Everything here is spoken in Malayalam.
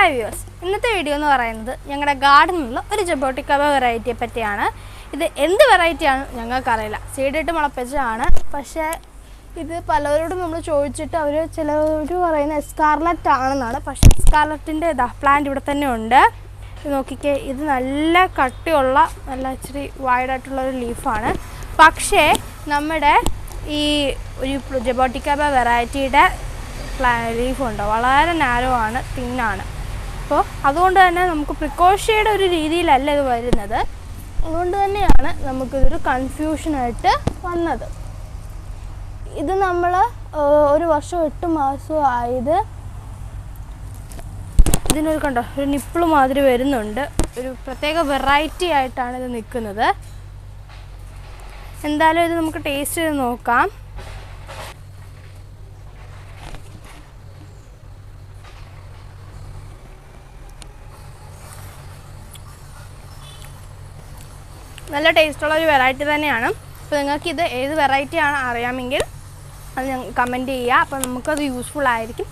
ഹായ് വ്യൂവേഴ്സ്, ഇന്നത്തെ വീഡിയോ എന്ന് പറയുന്നത് ഞങ്ങളുടെ ഗാർഡനിലുള്ള ഒരു ജബോട്ടിക്ക വെറൈറ്റിയെ പറ്റിയാണ്. ഇത് എന്ത് വെറൈറ്റിയാണ് ഞങ്ങൾക്കറിയില്ല. സീഡിട്ട് മുളപ്പിച്ചതാണ്. പക്ഷേ ഇത് പലരോടും നമ്മൾ ചോദിച്ചിട്ട് ചിലർ പറയുന്നത് എസ്കാർലറ്റ് ആണെന്നാണ്. പക്ഷേ എസ്കാർലറ്റിൻ്റെ പ്ലാന്റ് ഇവിടെ തന്നെ ഉണ്ട്. ഇത് നോക്കിക്കേ, ഇത് നല്ല കട്ടിയുള്ള നല്ല ഇച്ചിരി വൈഡായിട്ടുള്ളൊരു ലീഫാണ്. പക്ഷേ നമ്മുടെ ഈ ഒരു ജബോട്ടിക്ക വെറൈറ്റിയുടെ ലീഫുണ്ട്, വളരെ നാരോ ആണ്, തിന്നാണ്. അപ്പോൾ അതുകൊണ്ട് തന്നെ നമുക്ക് പ്രിക്കോഷ്യയുടെ ഒരു രീതിയിലല്ല ഇത് വരുന്നത്. അതുകൊണ്ട് തന്നെയാണ് നമുക്കിതൊരു കൺഫ്യൂഷനായിട്ട് വന്നത്. ഇത് നമ്മൾ 1 വർഷം 8 മാസവും ആയത്. ഇതിനൊരു കണ്ടോ, ഒരു നിപ്പിൾ മാതിരി വരുന്നുണ്ട്. ഒരു പ്രത്യേക വെറൈറ്റി ആയിട്ടാണ് ഇത് നിൽക്കുന്നത്. എന്തായാലും ഇത് നമുക്ക് ടേസ്റ്റ് ചെയ്ത് നോക്കാം. നല്ല ടേസ്റ്റുള്ള ഒരു വെറൈറ്റി തന്നെയാണ്. അപ്പോൾ നിങ്ങൾക്കിത് ഏത് വെറൈറ്റിയാണ് അറിയാമെങ്കിൽ അത് കമൻറ്റ് ചെയ്യുക. അപ്പോൾ നമുക്കത് യൂസ്ഫുൾ ആയിരിക്കും.